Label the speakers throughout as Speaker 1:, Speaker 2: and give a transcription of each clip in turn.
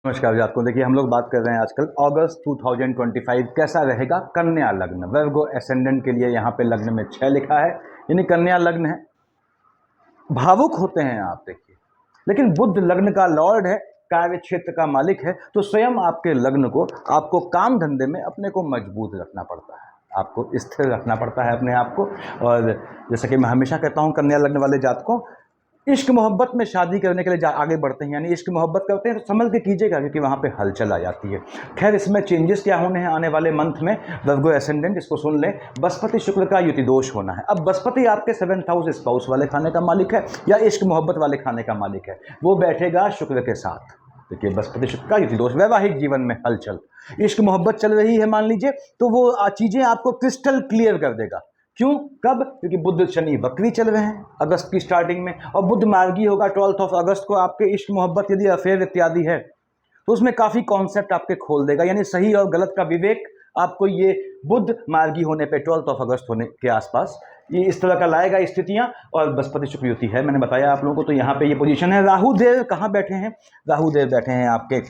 Speaker 1: नमस्कार जातकों। देखिए, हम लोग बात कर रहे हैं आजकल अगस्त 2025 कैसा रहेगा कन्या लग्न। वर्गो एसेंडेंट के लिए यहाँ पे लग्न में 6 लिखा है, यानी कन्या लग्न है। भावुक होते हैं आप, देखिए, लेकिन बुध लग्न का लॉर्ड है, कार्य क्षेत्र का मालिक है, तो स्वयं आपके लग्न को आपको काम धंधे में अपने को मजबूत रखना पड़ता है, आपको स्थिर रखना पड़ता है अपने आप को। और जैसा कि मैं हमेशा कहता हूँ, कन्या लग्न वाले जातकों, इश्क मोहब्बत में शादी करने के लिए आगे बढ़ते हैं, यानी इश्क मोहब्बत करते हैं तो संभल के कीजिएगा, क्योंकि वहाँ पे हलचल आ जाती है। खैर, इसमें चेंजेस क्या होने हैं आने वाले मंथ में। वर्गो एसेंडेंट, इसको सुन लें, बृहस्पति शुक्र का युति दोष होना है। अब बृहस्पति आपके 7th हाउस स्पाउस वाले खाने का मालिक है या इश्क मोहब्बत वाले खाने का मालिक है, वो बैठेगा शुक्र के साथ। देखिए, बृहस्पति शुक्र का युति दोष, वैवाहिक जीवन में हलचल, इश्क मोहब्बत चल रही है मान लीजिए, तो वो चीज़ें आपको क्रिस्टल क्लियर कर देगा। क्यों, कब? क्योंकि बुध शनि वक्री चल रहे हैं अगस्त की स्टार्टिंग में, और बुध मार्गी होगा 12 अगस्त को। आपके इश्क मोहब्बत यदि अफेयर इत्यादि है तो उसमें काफ़ी कॉन्सेप्ट आपके खोल देगा, यानी सही और गलत का विवेक आपको ये बुध मार्गी होने पे 12 अगस्त होने के आसपास ये इस तरह का लाएगा स्थितियां। और बृहस्पति शुक्र युति है, मैंने बताया आप लोगों को। तो यहाँ पे ये पोजीशन है। राहु देव कहाँ बैठे हैं? राहु देव बैठे हैं आपके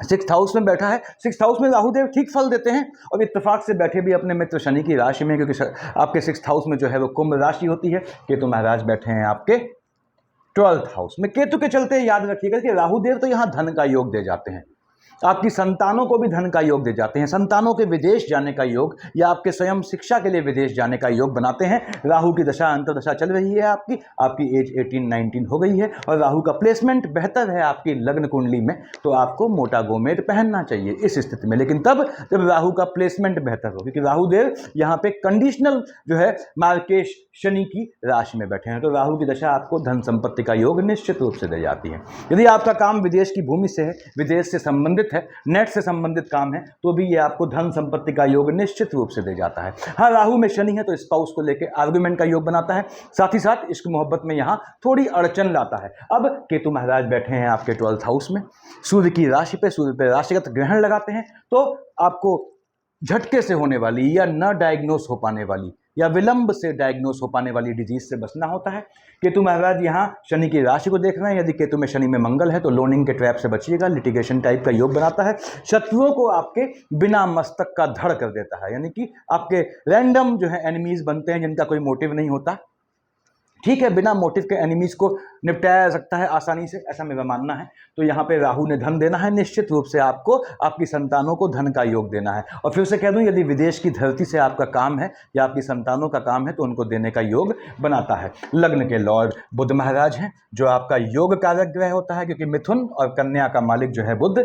Speaker 1: 6th हाउस में बैठा है। 6th हाउस में राहुदेव ठीक फल देते हैं, और इत्तेफाक से बैठे भी अपने मित्र शनि की राशि में, क्योंकि आपके 6th हाउस में जो है वो कुंभ राशि होती है। केतु महाराज बैठे हैं आपके 12th हाउस में। केतु के चलते याद रखिएगा कि राहुदेव तो यहाँ धन का योग दे जाते हैं, आपकी संतानों को भी धन का योग दे जाते हैं, संतानों के विदेश जाने का योग या आपके स्वयं शिक्षा के लिए विदेश जाने का योग बनाते हैं। राहु की दशा अंतर्दशा चल रही है आपकी एज 18-19 हो गई है, और राहु का प्लेसमेंट बेहतर है आपकी लग्न कुंडली में, तो आपको मोटा गोमेद पहनना चाहिए इस स्थिति में, लेकिन तब जब राहु का प्लेसमेंट बेहतर हो, क्योंकि राहु देव यहाँ पे कंडीशनल जो है मार्केश शनि की राशि में बैठे हैं। तो राहु की दशा आपको धन संपत्ति का योग निश्चित रूप से दे जाती है। यदि आपका काम विदेश की भूमि से है, विदेश से संबंधित है, नेट से संबंधित काम है, तो भी ये आपको धन संपत्ति का योग निश्चित रूप से दे जाता है। हाँ, राहु में शनि है तो स्पाउस को लेकर आर्गुमेंट का योग बनाता है, साथ ही साथ इश्क मोहब्बत में यहाँ थोड़ी अड़चन लाता है। अब केतु महाराज बैठे हैं आपके 12th हाउस में, सूर्य की राशि पे, सूर्य पे राशिगत ग्रहण लगाते हैं, तो आपको झटके से होने वाली या न डायग्नोस हो पाने वाली या विलंब से डायग्नोस हो पाने वाली डिजीज से बचना होता है। केतु महाराज यहाँ शनि की राशि को देख रहे हैं, यदि केतु में शनि में मंगल है तो लोनिंग के ट्रैप से बचिएगा, लिटिगेशन टाइप का योग बनाता है, शत्रुओं को आपके बिना मस्तक का धड़ कर देता है, यानी कि आपके रैंडम जो है एनिमीज बनते हैं जिनका कोई मोटिव नहीं होता। ठीक है, बिना मोटिव के एनिमीज को निपटाया जा सकता है आसानी से, ऐसा मेरा मानना है। तो यहाँ पे राहु ने धन देना है, निश्चित रूप से आपको आपकी संतानों को धन का योग देना है। और फिर से कह दूं, यदि विदेश की धरती से आपका काम है या आपकी संतानों का काम है तो उनको देने का योग बनाता है। लग्न के लॉर्ड बुध महाराज हैं, जो आपका योग कारक ग्रह होता है, क्योंकि मिथुन और कन्या का मालिक जो है बुध,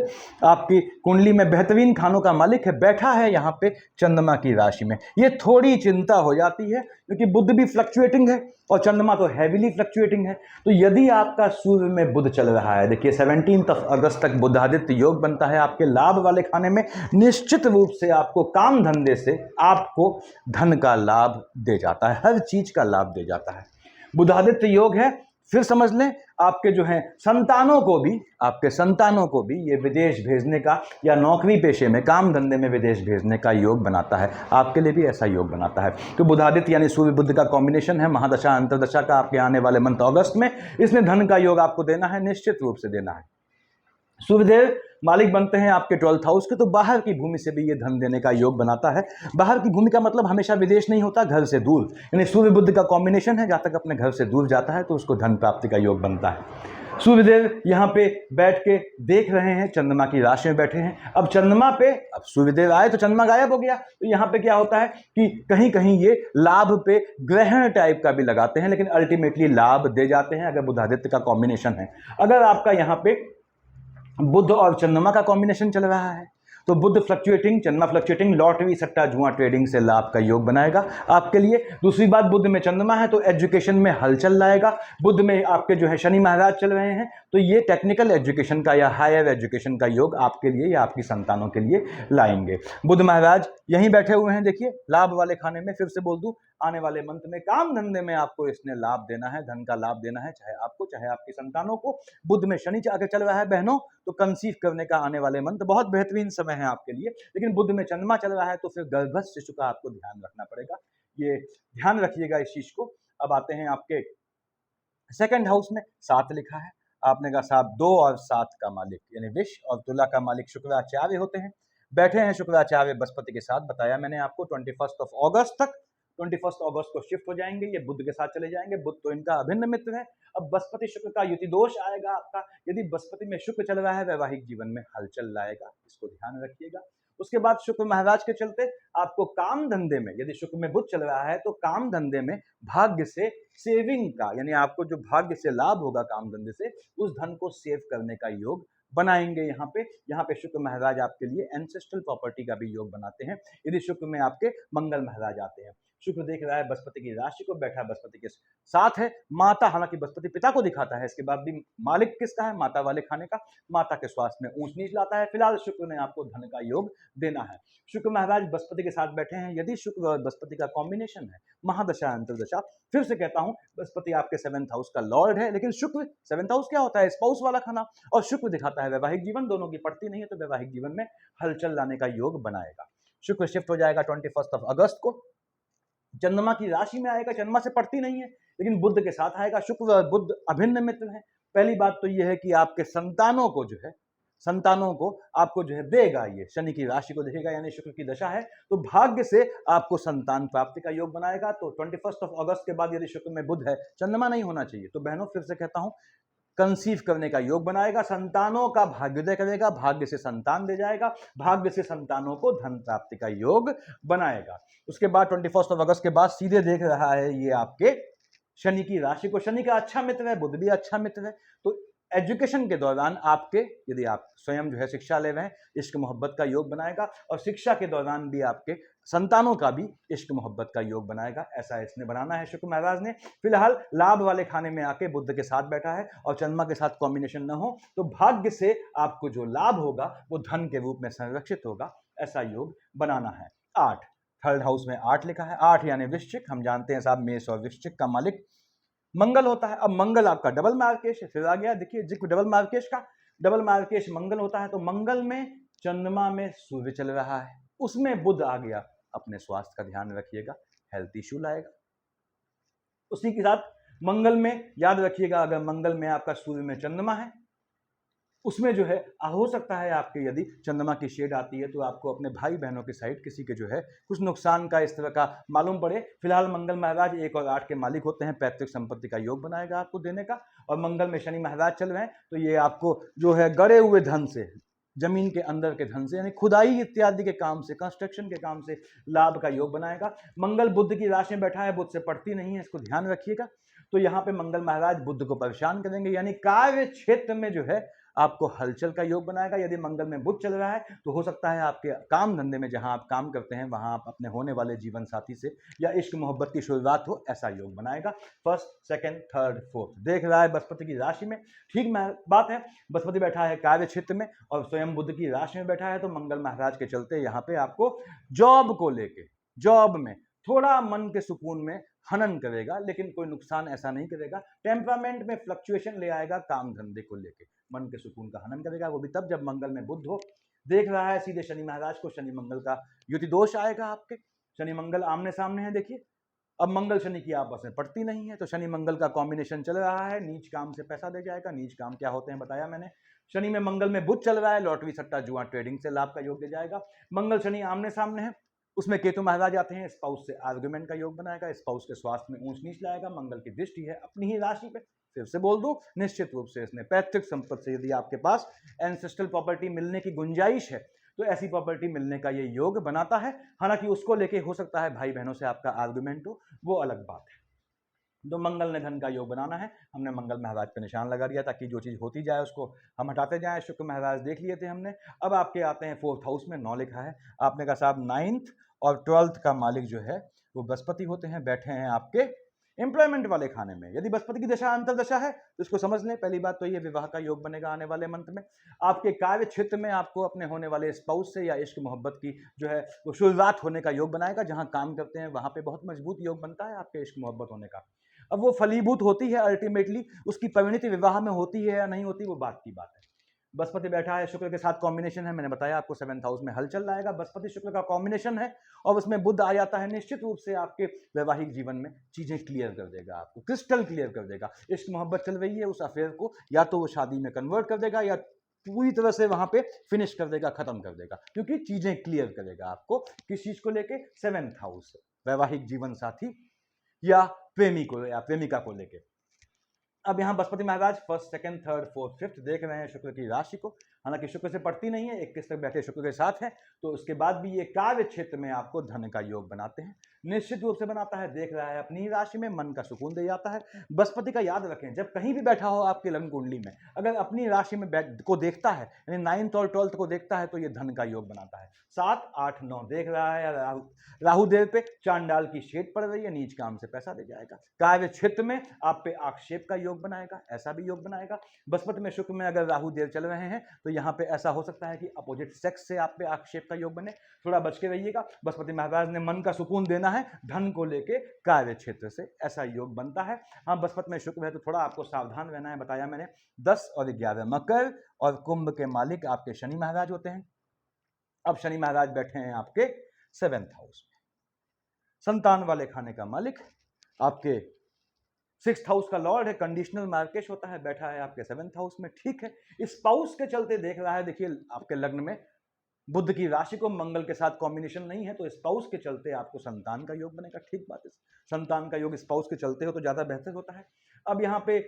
Speaker 1: आपकी कुंडली में बेहतरीन खानों का मालिक है, बैठा है यहाँ पे चंद्रमा की राशि में। ये थोड़ी चिंता हो जाती है, क्योंकि बुध भी फ्लक्चुएटिंग है और चंद्रमा तो हैवीली फ्लक्चुएटिंग है। तो यदि आपका सूर्य में बुध चल रहा है, देखिए 17 अगस्त तक बुधादित्य योग बनता है आपके लाभ वाले खाने में, निश्चित रूप से आपको काम धंधे से आपको धन का लाभ दे जाता है, हर चीज का लाभ दे जाता है। बुधादित्य योग है, फिर समझ लें आपके जो है संतानों को भी, आपके संतानों को भी ये विदेश भेजने का या नौकरी पेशे में काम धंधे में विदेश भेजने का योग बनाता है, आपके लिए भी ऐसा योग बनाता है। तो बुधादित्य यानी सूर्य बुध का कॉम्बिनेशन है, महादशा अंतर्दशा का आपके आने वाले मंथ अगस्त में, इसमें धन का योग आपको देना है, निश्चित रूप से देना है। सूर्यदेव मालिक बनते हैं आपके 12th हाउस के, तो बाहर की भूमि से भी ये धन देने का योग बनाता है। बाहर की भूमि का मतलब हमेशा विदेश नहीं होता, घर से दूर, यानी सूर्य बुध का कॉम्बिनेशन है, जहाँ तक अपने घर से दूर जाता है तो उसको धन प्राप्ति का योग बनता है। सूर्यदेव यहाँ पे बैठ के देख रहे हैं, चंद्रमा की राशि में बैठे हैं। अब चंद्रमा पे, अब सूर्यदेव आए तो चंद्रमा गायब हो गया, तो यहाँ पे क्या होता है कि कहीं कहीं ये लाभ पे ग्रहण टाइप का भी लगाते हैं, लेकिन अल्टीमेटली लाभ दे जाते हैं अगर बुधादित्य का कॉम्बिनेशन है। अगर आपका यहाँ पे बुध और चंद्रमा का कॉम्बिनेशन चल रहा है तो बुध फ्लक्चुएटिंग, चंद्रमा फ्लक्चुएटिंग, लॉटरी सट्टा जुआ ट्रेडिंग से लाभ का योग बनाएगा आपके लिए। दूसरी बात, बुध में चंद्रमा है तो एजुकेशन में हलचल लाएगा। बुध में आपके जो है शनि महाराज चल रहे हैं, तो ये टेक्निकल एजुकेशन का या हायर एजुकेशन का योग आपके लिए या आपकी संतानों के लिए लाएंगे। बुध महाराज यहीं बैठे हुए हैं, देखिए लाभ वाले खाने में। फिर से बोल दूं, आने वाले मंथ में काम धंधे में आपको इसने लाभ देना है, धन का लाभ देना है, चाहे आपको चाहे आपकी संतानों को। बुध में शनि आगे चल रहा है बहनों, तो कंसीव करने का आने वाले मंथ बहुत बेहतरीन समय है आपके लिए। लेकिन बुध में चंद्रमा चल रहा है तो फिर गर्भस्थ शिशु का आपको ध्यान रखना पड़ेगा, ये ध्यान रखिएगा इस चीज को। अब आते हैं आपके 2nd हाउस में 7 लिखा है, आपने कहा साहब 2 और 7 का मालिक यानी विष और तुला का मालिक शुक्राचार्य होते हैं। बैठे हैं शुक्राचार्य बृहस्पति के साथ, बताया मैंने आपको 21 अगस्त तक। 21 अगस्त को शिफ्ट हो जाएंगे, ये बुध के साथ चले जाएंगे। बुध तो इनका अभिन्न मित्र है। अब बृहस्पति शुक्र का युति दोष आएगा आपका। यदि बृहस्पति में शुक्र चल रहा है, वैवाहिक जीवन में हलचल लाएगा, इसको ध्यान रखिएगा। उसके बाद शुक्र महाराज के चलते आपको काम धंधे में, यदि शुक्र में बुध चल रहा है तो काम धंधे में भाग्य से सेविंग का, यानी आपको जो भाग्य से लाभ होगा काम धंधे से, उस धन को सेव करने का योग बनाएंगे। यहाँ पे शुक्र महाराज आपके लिए एंसेस्ट्रल प्रॉपर्टी का भी योग बनाते हैं यदि शुक्र में आपके मंगल महाराज आते हैं। शुक्र देख रहा है बृहस्पति की राशि को, बैठा बृहस्पति के साथ है। माता, हालांकि बृहस्पति पिता को दिखाता है, इसके बाद भी मालिक किसका है? माता वाले खाने का। माता के स्वास्थ्य में ऊंच नीच लाता है। फिलहाल शुक्र ने आपको धन का योग देना है। शुक्र महाराज बृहस्पति के साथ बैठे हैं। यदि शुक्र और बृहस्पति का कॉम्बिनेशन है, महादशा अंतरदशा, फिर से कहता हूं बृहस्पति आपके 7th हाउस का लॉर्ड है, लेकिन शुक्र 7th हाउस क्या होता है? स्पाउस वाला खाना। और शुक्र दिखाता है वैवाहिक जीवन, दोनों की पड़ती नहीं है, तो वैवाहिक जीवन में हलचल लाने का योग बनाएगा। शुक्र शिफ्ट हो जाएगा 21 अगस्त को, चंद्रमा की राशि में आएगा। चंद्रमा से पड़ती नहीं है, लेकिन बुध के साथ आएगा। शुक्र और बुध अभिन्न मित्र हैं। पहली बात तो यह है कि आपके संतानों को आपको जो है देगा, ये शनि की राशि को देखेगा, यानी शुक्र की दशा है, तो भाग्य से आपको संतान प्राप्ति का योग बनाएगा। तो 21 अगस्त के बाद यदि शुक्र में बुध है, चंद्रमा नहीं होना चाहिए, तो बहनों फिर से कहता हूं, कंसीव करने का योग बनाएगा, संतानों का भाग्योदय करेगा, भाग्य से संतान दे जाएगा, भाग्य से संतानों को धन प्राप्ति का योग बनाएगा। उसके बाद 21 अगस्त के बाद सीधे देख रहा है ये आपके शनि की राशि को। शनि का अच्छा मित्र है, बुध भी अच्छा मित्र है, तो एजुकेशन के दौरान आपके, यदि आप स्वयं जो है शिक्षा ले रहे हैं, इश्क मोहब्बत का योग बनाएगा, और शिक्षा के दौरान भी आपके संतानों का भी इश्क मोहब्बत का योग बनाएगा। ऐसा इसने बनाना है शुक्र महाराज ने। फिलहाल लाभ वाले खाने में आके बुध के साथ बैठा है, और चंद्रमा के साथ कॉम्बिनेशन न हो तो भाग्य से आपको जो लाभ होगा वो धन के रूप में संरक्षित होगा, ऐसा योग बनाना है। 8, 3rd हाउस में 8 लिखा है। 8 यानी वृश्चिक। हम जानते हैं साहब मेष और वृश्चिक का मालिक मंगल होता है। अब मंगल आपका डबल मार्केश है, फिर आ गया देखिए जिक्र डबल मार्केश का। डबल मार्केश मंगल होता है, तो मंगल में चंद्रमा में सूर्य चल रहा है, उसमें बुध आ गया। अपने स्वास्थ्य का ध्यान रखिएगा, हेल्थ इश्यू लाएगा। उसी के साथ मंगल में याद रखिएगा, अगर मंगल में आपका सूर्य में चंद्रमा है, उसमें जो है हो सकता है आपके, यदि चंद्रमा की शेड आती है तो आपको अपने भाई बहनों की साइड किसी के जो है कुछ नुकसान का इस तरह का मालूम पड़े। फिलहाल मंगल महाराज 1 और 8 के मालिक होते हैं, पैतृक संपत्ति का योग बनाएगा आपको देने का। और मंगल में शनि महाराज चल रहे हैं, तो ये आपको जो है गड़े हुए धन से, जमीन के अंदर के धन से, यानी खुदाई इत्यादि के काम से, कंस्ट्रक्शन के काम से लाभ का योग बनाएगा। मंगल बुध की राशि में बैठा है, बुध से पड़ती नहीं है, इसको ध्यान रखिएगा। तो यहाँ पे मंगल महाराज बुध को परेशान करेंगे, यानी कार्य क्षेत्र में जो है आपको हलचल का योग बनाएगा। यदि मंगल में बुध चल रहा है तो हो सकता है आपके काम धंधे में, जहां आप काम करते हैं, वहां आप अपने होने वाले जीवन साथी से या इश्क मोहब्बत की शुरुआत हो, ऐसा योग बनाएगा। 1st, 2nd, 3rd, 4th देख रहा है बृहस्पति की राशि में, ठीक बात है। बृहस्पति बैठा है कार्य क्षेत्र में और स्वयं बुध की राशि में बैठा है, तो मंगल महाराज के चलते यहाँ पे आपको जॉब को लेके, जॉब में थोड़ा मन के सुकून में हनन करेगा, लेकिन कोई नुकसान ऐसा नहीं करेगा। टेम्परामेंट में फ्लक्चुएशन ले आएगा, काम धंधे को लेके मन के सुकून का हनन करेगा, वो भी तब जब मंगल में बुध हो। देख रहा है सीधे शनि महाराज को, शनि मंगल का युति दोष आएगा आपके। शनि मंगल आमने सामने है, देखिए। अब मंगल शनि की आपस में पड़ती नहीं है, तो शनि मंगल का कॉम्बिनेशन चल रहा है, नीच काम से पैसा दे जाएगा। नीच काम क्या होते हैं बताया मैंने। शनि में मंगल में बुध चल रहा है, लॉटरी सट्टा जुआ ट्रेडिंग से लाभ का योग दे जाएगा। मंगल शनि आमने सामने है, उसमें केतु महाराज आते हैं, स्पाउस से आर्गुमेंट का योग बनाएगा, स्पाउस के स्वास्थ्य में ऊंच नीच लाएगा। मंगल की दृष्टि है अपनी ही राशि पे, फिर से बोल दूं, निश्चित रूप से इसने पैतृक संपत्ति से, यदि आपके पास एंसेस्ट्रल प्रॉपर्टी मिलने की गुंजाइश है, तो ऐसी प्रॉपर्टी मिलने का ये योग बनाता है। हालांकि उसको लेके हो सकता है भाई बहनों से आपका आर्गुमेंट हो, वो अलग बात है। तो मंगल ने धन का योग बनाना है। हमने मंगल महाराज पे निशान लगा दिया ताकि जो चीज़ होती जाए उसको हम हटाते जाएं। शुक्र महाराज देख लिए थे हमने। अब आपके आते हैं 4th हाउस में, 9 लिखा है। आपने कहा साहब 9th और 12th का मालिक जो है वो बृहस्पति होते हैं, बैठे हैं आपके एम्प्लॉयमेंट वाले खाने में। यदि बृहस्पति की दशा अंतरदशा है तो इसको समझ लें। पहली बात तो ये विवाह का योग बनेगा आने वाले मंथ में। आपके कार्य क्षेत्र में आपको अपने होने वाले स्पाउस से या इश्क मोहब्बत की जो है वो शुरुआत होने का योग बनाएगा। जहां काम करते हैं वहां पे बहुत मजबूत योग बनता है आपके इश्क मोहब्बत होने का। अब वो फलीभूत होती है अल्टीमेटली, उसकी परिणति विवाह में होती है या नहीं होती, वो बात की बात है। बृहस्पति बैठा है, शुक्र के साथ कॉम्बिनेशन है, मैंने बताया आपको 7th हाउस में हलचल लाएगा, बृहस्पति शुक्र का कॉम्बिनेशन है और उसमें बुध आ जाता है, निश्चित रूप से आपके वैवाहिक जीवन में चीजें क्लियर कर देगा, आपको क्रिस्टल क्लियर कर देगा। इश्क मोहब्बत चल रही है, उस अफेयर को या तो वो शादी में कन्वर्ट कर देगा या पूरी तरह से वहां पे फिनिश कर देगा, खत्म कर देगा, क्योंकि चीजें क्लियर करेगा आपको किस चीज को लेके, 7th हाउस, वैवाहिक जीवन साथी या प्रेमी को या प्रेमिका को लेके। अब यहाँ बृहस्पति महाराज 1st, 2nd, 3rd, 4th, 5th देख रहे हैं शुक्र की राशि को, हालांकि शुक्र से पड़ती नहीं है, 21 तक बैठे शुक्र के साथ है, तो उसके बाद भी ये कार्य क्षेत्र में आपको धन का योग बनाते हैं, निश्चित रूप से बनाता है। देख रहा है अपनी राशि में, मन का सुकून दे जाता है। बृहस्पति का याद रखें, जब कहीं भी बैठा हो आपके लग्न कुंडली में, अगर अपनी राशि में को देखता है, यानी 9th और 12th को देखता है, तो ये धन का योग बनाता है। 7, 8, 9 देख रहा है, राहु देव पे चांडाल की शेड पड़ रही है, नीच काम से पैसा दे जाएगा। कार्य क्षेत्र में आप पे आक्षेप का योग बनाएगा, ऐसा भी योग बनाएगा। बृहस्पति में शुक्र में अगर राहु देव चल रहे हैं तो यहाँ पे ऐसा हो सकता है कि अपोजिट सेक्स से आप पे आक्षेप का योग बने, थोड़ा बच के रहिएगा। बृहस्पति महाराज ने मन का सुकून देना है, धन को लेके कार्य क्षेत्र से ऐसा योग बनता है। हाँ, बृहस्पति में शुक्र है तो थोड़ा आपको सावधान रहना है, बताया मैंने। 10 और 11 मकर और कुंभ के मालिक आपके शनि महाराज होते हैं। अब शनि महाराज बैठे हैं आपके 7th हाउस में, संतान वाले खाने का मालिक, आपके 6th हाउस का लॉर्ड है, कंडीशनल मार्केश होता है, बैठा है आपके 7th हाउस में। ठीक है, स्पाउस के चलते देख रहा है, देखिए आपके लग्न में बुध की राशि को मंगल के साथ कॉम्बिनेशन नहीं है, तो स्पाउस के चलते आपको संतान का योग बनेगा। ठीक बात है, संतान का योग स्पाउस के चलते हो तो ज्यादा बेहतर होता है। अब यहाँ पे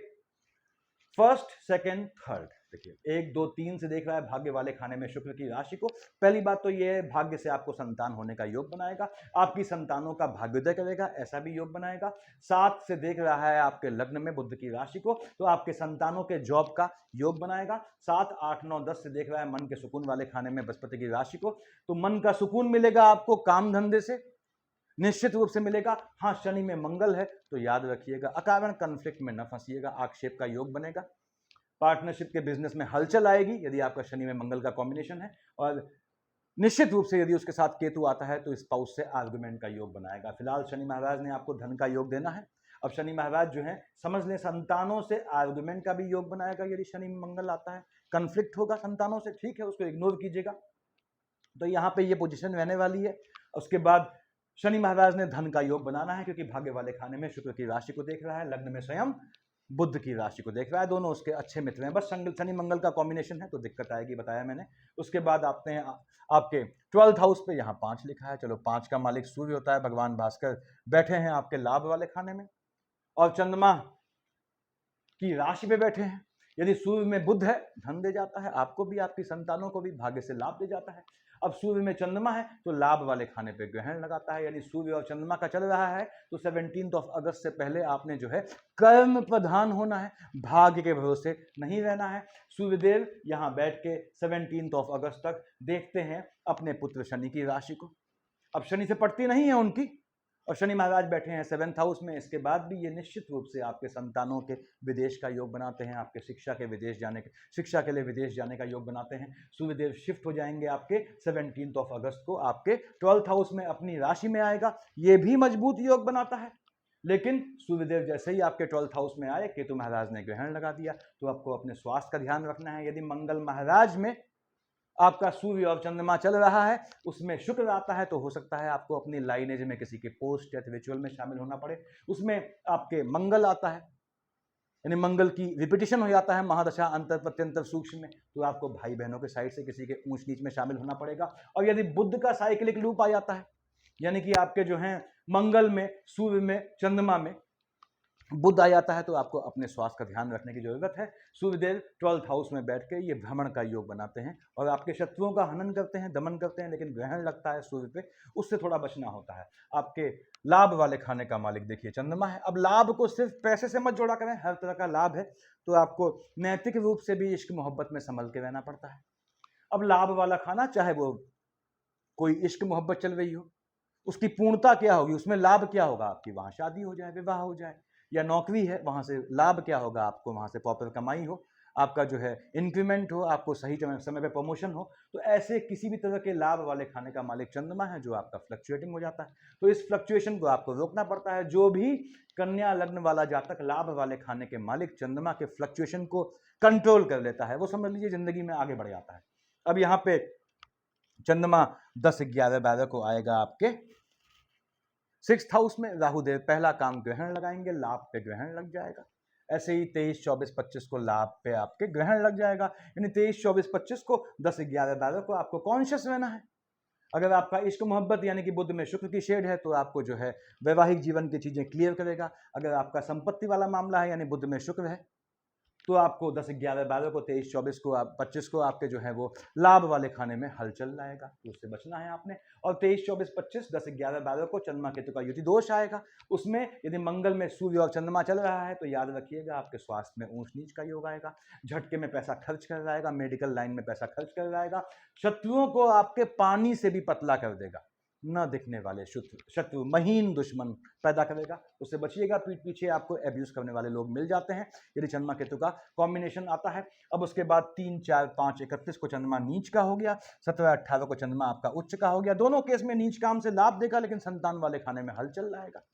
Speaker 1: 1st, 2nd, 3rd देखिए 1, 2, 3 से देख रहा है भाग्य वाले खाने में शुक्र की राशि को। पहली बात तो ये है, भाग्य से आपको संतान होने का योग बनाएगा, आपकी संतानों का भाग्योदय करेगा, ऐसा भी योग बनाएगा। 7 से देख रहा है आपके लग्न में बुध की राशि को, तो आपके संतानों के जॉब का योग बनाएगा। 7, 8, 9, 10 से देख रहा है मन के सुकून वाले खाने में बृहस्पति की राशि को, तो मन का सुकून मिलेगा आपको काम धंधे से, निश्चित रूप से मिलेगा। हाँ, शनि में मंगल है तो याद रखिएगा, अकारण कन्फ्लिक्ट में न फंसिएगा, आक्षेप का योग बनेगा। पार्टनरशिप के बिजनेस में हलचल आएगी यदि आपका शनि में मंगल का कॉम्बिनेशन है, और निश्चित रूप से यदि उसके साथ केतु आता है तो स्पाउस से आर्गुमेंट का योग बनाएगा। फिलहाल शनि महाराज ने आपको धन का योग देना है। अब शनि महाराज जो है समझ लें संतानों से आर्गुमेंट का भी योग बनाएगा। यदि शनि में मंगल आता है, कन्फ्लिक्ट होगा संतानों से, ठीक है, उसको इग्नोर कीजिएगा। तो यहाँ पे ये पोजीशन रहने वाली है। उसके बाद शनि महाराज ने धन का योग बनाना है, क्योंकि भाग्य वाले खाने में शुक्र की राशि को देख रहा है, लग्न में स्वयं बुध की राशि को देख रहा है, दोनों उसके अच्छे मित्र हैं। बस शनि मंगल का कॉम्बिनेशन है तो दिक्कत आएगी, बताया मैंने। उसके बाद आते हैं आपके 12th हाउस पे, यहाँ 5 लिखा है। चलो, 5 का मालिक सूर्य होता है, भगवान भास्कर बैठे हैं आपके लाभ वाले खाने में, और चंद्रमा की राशि पे बैठे हैं। यदि सूर्य में बुध है, धन दे जाता है, आपको भी आपकी संतानों को भी भाग्य से लाभ दे जाता है। अब सूर्य में चंद्रमा है तो लाभ वाले खाने पे ग्रहण लगाता है, यानी सूर्य और चंद्रमा का चल रहा है तो 17 अगस्त से पहले आपने जो है कर्म प्रधान होना है, भाग्य के भरोसे नहीं रहना है। सूर्यदेव यहाँ बैठ के 17 अगस्त तक देखते हैं अपने पुत्र शनि की राशि को। अब शनि से पड़ती नहीं है उनकी, और शनि महाराज बैठे हैं 7th हाउस में। इसके बाद भी ये निश्चित रूप से आपके संतानों के विदेश का योग बनाते हैं, आपके शिक्षा के लिए विदेश जाने का योग बनाते हैं। सूर्यदेव शिफ्ट हो जाएंगे आपके 17 अगस्त को, आपके 12th हाउस में अपनी राशि में आएगा, ये भी मजबूत योग बनाता है। लेकिन सूर्यदेव जैसे ही आपके 12th हाउस में आए, केतु महाराज ने ग्रहण लगा दिया, तो आपको अपने स्वास्थ्य का ध्यान रखना है। यदि मंगल महाराज में आपका सूर्य और चंद्रमा चल रहा है, उसमें शुक्र आता है, तो हो सकता है आपको अपनी लाइनेज में किसी के पोस्ट या रिचुअल में शामिल होना पड़े। उसमें आपके मंगल आता है, यानी मंगल की रिपीटिशन हो जाता है महादशा अंतर प्रत्यंतर सूक्ष्म में, तो आपको भाई बहनों के साइड से किसी के ऊंच नीच में शामिल होना पड़ेगा। और यदि बुध का साइक्लिक लूप आ जाता है, यानी कि आपके जो हैं मंगल में, सूर्य में, चंद्रमा में बुध आ जाता है, तो आपको अपने स्वास्थ्य का ध्यान रखने की जरूरत है। सूर्यदेव 12th हाउस में बैठ के ये भ्रमण का योग बनाते हैं और आपके शत्रुओं का हनन करते हैं, दमन करते हैं, लेकिन ग्रहण लगता है सूर्य पे, उससे थोड़ा बचना होता है। आपके लाभ वाले खाने का मालिक देखिए चंद्रमा है। अब लाभ को सिर्फ पैसे से मत जोड़ा करें, हर तरह का लाभ है तो आपको नैतिक रूप से भी इश्क मोहब्बत में संभल के रहना पड़ता है। अब लाभ वाला खाना, चाहे वो कोई इश्क मोहब्बत चल रही हो, उसकी पूर्णता क्या होगी, उसमें लाभ क्या होगा, आपकी वहां शादी हो जाए, विवाह हो जाए, या नौकरी है वहां से लाभ क्या होगा आपको, वहां से प्रॉपर कमाई हो, आपका जो है इंक्रीमेंट हो, आपको सही समय पे प्रमोशन हो। तो ऐसे किसी भी तरह के लाभ वाले खाने का मालिक चंद्रमा है, जो आपका फ्लक्चुएटिंग हो जाता है। तो इस फ्लक्चुएशन को आपको रोकना पड़ता है। जो भी कन्या लग्न वाला जातक लाभ वाले खाने के मालिक चंद्रमा के फ्लक्चुएशन को कंट्रोल कर लेता है, वो समझ लीजिए जिंदगी में आगे बढ़ जाता है। अब यहाँ पे चंद्रमा 10, 11, 12 को आएगा आपके 6th हाउस में। राहु देव पहला काम ग्रहण लगाएंगे, लाभ पे ग्रहण लग जाएगा। ऐसे ही 23, 24, 25 को लाभ पे आपके ग्रहण लग जाएगा। यानी 23, 24, 25 को 10, 11, 12 को आपको कॉन्शियस रहना है। अगर आपका इश्क मोहब्बत यानी कि बुध में शुक्र की शेड है, तो आपको जो है वैवाहिक जीवन की चीजें क्लियर करेगा। अगर आपका संपत्ति वाला मामला है यानी बुध में शुक्र है, तो आपको 10, 11, 12 को 23, 24 को 25 को आपके जो है वो लाभ वाले खाने में हलचल लाएगा, तो उससे बचना है आपने। और 23, 24, 25, 10, 11, 12 को चंद्रमा केतु का युति दोष आएगा। उसमें यदि मंगल में सूर्य और चंद्रमा चल रहा है, तो याद रखिएगा आपके स्वास्थ्य में ऊंच नीच का योग आएगा, झटके में पैसा खर्च कर जाएगा, मेडिकल लाइन में पैसा खर्च कर जाएगा, शत्रुओं को आपके पानी से भी पतला कर देगा, न दिखने वाले शत्रु महीन दुश्मन पैदा करेगा, उससे बचिएगा। पीठ पीछे आपको एब्यूज करने वाले लोग मिल जाते हैं यदि चंद्रमा केतु का कॉम्बिनेशन आता है। अब उसके बाद 3, 4, 5, 31 को चंद्रमा नीच का हो गया, 17, 18 को चंद्रमा आपका उच्च का हो गया। दोनों केस में नीच काम से लाभ देगा, लेकिन संतान वाले खाने में हलचल लाएगा,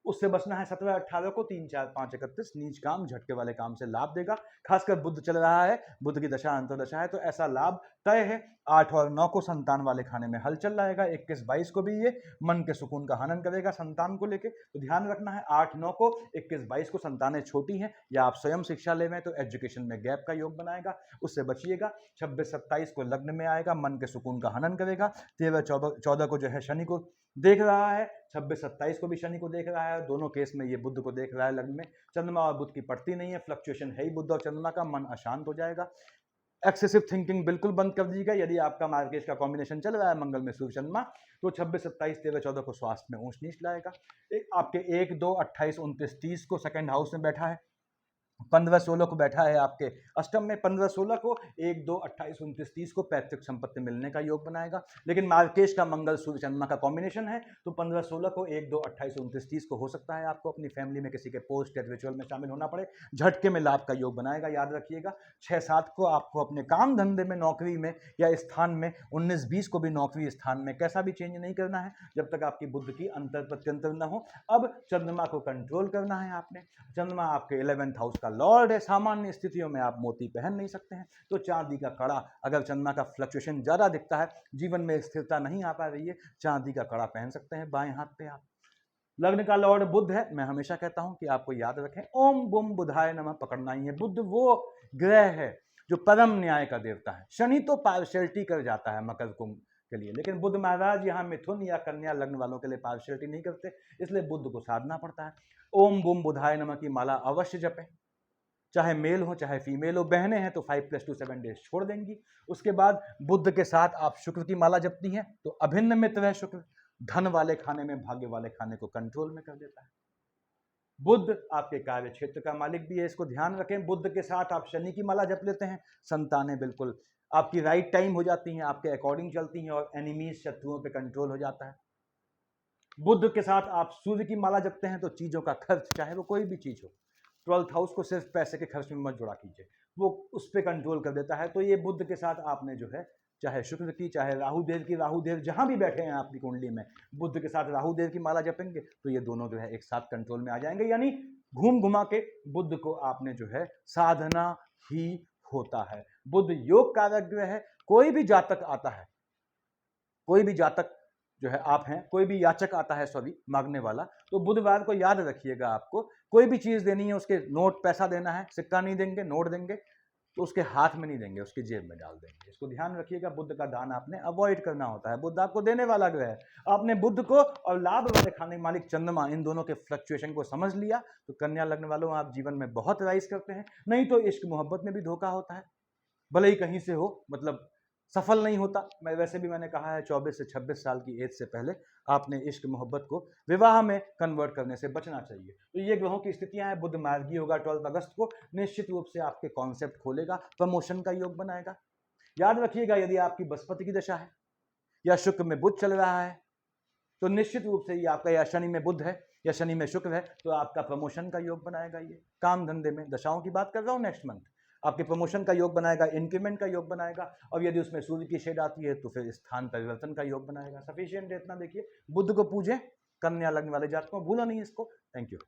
Speaker 1: उससे बचना है। 17, 18 को 3, 4, 5, 31 नीच काम झटके वाले काम से लाभ देगा। खासकर बुध चल रहा है, बुध की दशा अंतरदशा है, तो ऐसा लाभ तय है। 8 और 9 को संतान वाले खाने में हलचल लाएगा। 21, 22 को भी ये मन के सुकून का हनन करेगा संतान को लेके, तो ध्यान रखना है। 8, 9 को, 21, 22 को संतानें छोटी हैं या आप स्वयं शिक्षा ले रहे हैं, तो एजुकेशन में गैप का योग बनाएगा, उससे बचिएगा। 26, 27 को लग्न में आएगा, मन के सुकून का हनन करेगा। 13, 14 को जो है शनि को देख रहा है, 26, 27 को भी शनि को देख रहा है। दोनों केस में ये बुध को देख रहा है लग्न में। चंद्रमा और बुध की पड़ती नहीं है, फ्लक्चुएशन है ही बुध और चंद्रमा का, मन अशांत हो जाएगा। एक्सेसिव थिंकिंग बिल्कुल बंद कर दीजिएगा। यदि आपका मार्गेश का कॉम्बिनेशन चल रहा है मंगल में सूर्य चंद्रमा, तो 26, 27, 13, 14 को स्वास्थ्य में ऊंच नीच लाएगा। आपके 1, 2, 28, 29, 30 को सेकंड हाउस में बैठा है। 15, 16 को बैठा है आपके अष्टम में। 15, 16 को 1, 2, 28, 29, 30 को पैतृक संपत्ति मिलने का योग बनाएगा। लेकिन मार्केश का मंगल सूर्य चंद्रमा का कॉम्बिनेशन है, तो 15, 16 को 1, 2, 28, 29, 30 को हो सकता है आपको अपनी फैमिली में किसी के पोस्ट या रिचुअल में शामिल होना पड़े, झटके में लाभ का योग बनाएगा, याद रखिएगा। 6, 7 को आपको अपने काम धंधे में, नौकरी में या स्थान में, 19, 20 को भी नौकरी स्थान में कैसा भी चेंज नहीं करना है जब तक आपकी बुद्ध की अंतर प्रत्यंतर न हो। अब चंद्रमा को कंट्रोल करना है आपने। चंद्रमा आपके 11th हाउस का लॉर्ड है। सामान्य स्थितियों में आप मोती पहन नहीं सकते हैं, तो चांदी का कड़ा, अगर चंद्रमा का फ्लक्चुएशन ज्यादा दिखता है, जीवन में स्थिरता नहीं आ पा रही है, चांदी का कड़ा पहन सकते हैं बाएं हाथ पे आप। लग्न का लॉर्ड बुध है। मैं हमेशा कहता हूं कि आपको याद रखें, ओम बुम बुधाय नमः पकड़ना ही है। बुध वो ग्रह है जो परम न्याय का देवता है। शनि तो पार्शियलिटी कर जाता है मकर कुंभ के लिए, लेकिन बुध महाराज यहाँ मिथुन या कन्या लग्न वालों के लिए पार्शियलिटी नहीं करते, इसलिए बुध को साधना पड़ता है। ओम बुम बुधाय नमः की माला अवश्य जपें, चाहे मेल हो चाहे फीमेल हो। बहनें हैं तो 5+2 7 डेज छोड़ देंगी। उसके बाद बुध के साथ आप शुक्र की माला जपती हैं, तो अभिन्न मित्र है शुक्र, धन वाले खाने में, भाग्य वाले खाने को कंट्रोल में कर देता है। बुध आपके कार्य क्षेत्र का मालिक भी है, इसको ध्यान रखें। बुध के साथ आप शनि की माला जप लेते हैं, संतानें बिल्कुल आपकी राइट टाइम हो जाती हैं, आपके अकॉर्डिंग चलती हैं, और एनिमीज, शत्रुओं पे कंट्रोल हो जाता है। बुध के साथ आप सूर्य की माला जपते हैं, तो चीजों का खर्च, चाहे वो कोई भी चीज हो, 12th हाउस को सिर्फ पैसे के खर्च में मत जुड़ा कीजिए, वो उस पर कंट्रोल कर देता है। तो ये बुध के साथ आपने जो है, चाहे शुक्र की, चाहे राहु देव की, राहु देव जहां भी बैठे हैं आपकी कुंडली में, बुध के साथ राहु देव की माला जपेंगे, तो ये दोनों जो है एक साथ कंट्रोल में आ जाएंगे। यानी घूम घुमा के बुध को आपने जो है साधना ही होता है। बुध योग कारक ग्रह है। कोई भी जातक आता है, कोई भी जातक जो है, आप हैं, कोई भी याचक आता है, सॉरी, मांगने वाला, तो बुधवार को याद रखिएगा, आपको कोई भी चीज देनी है, उसके नोट, पैसा देना है, सिक्का नहीं देंगे, नोट देंगे, तो उसके हाथ में नहीं देंगे, उसकी जेब में डाल देंगे। इसको ध्यान रखिएगा, बुध का दान आपने अवॉइड करना होता है। बुध आपको देने वाला ग्रह है। आपने बुध को और लाभ वाले खाने मालिक चंद्रमा, इन दोनों के फ्लक्चुएशन को समझ लिया, तो कन्या लग्न वालों, आप जीवन में बहुत राइज करते हैं। नहीं तो इश्क मोहब्बत में भी धोखा होता है, भले ही कहीं से हो, मतलब सफल नहीं होता। मैं वैसे भी मैंने कहा है, 24 से 26 साल की एज से पहले आपने इश्क मोहब्बत को विवाह में कन्वर्ट करने से बचना चाहिए। तो ये ग्रहों की स्थितियां हैं। बुध मार्गी होगा 12 अगस्त को, निश्चित रूप से आपके कॉन्सेप्ट खोलेगा, प्रमोशन का योग बनाएगा। याद रखिएगा, यदि आपकी बृहस्पति की दशा है या शुक्र में बुध चल रहा है, तो निश्चित रूप से ये आपका, या शनि में बुध है या शनि में शुक्र है, तो आपका प्रमोशन का योग बनाएगा। ये काम धंधे में दशाओं की बात कर रहा हूं नेक्स्ट मंथ। आपके प्रमोशन का योग बनाएगा, इंक्रीमेंट का योग बनाएगा, और यदि उसमें सूर्य की शेड आती है तो फिर स्थान परिवर्तन का योग बनाएगा। सफिशिएंट है इतना। देखिए, बुध को पूजें कन्या लग्न वाले जातकों, भूला नहीं इसको। Thank you.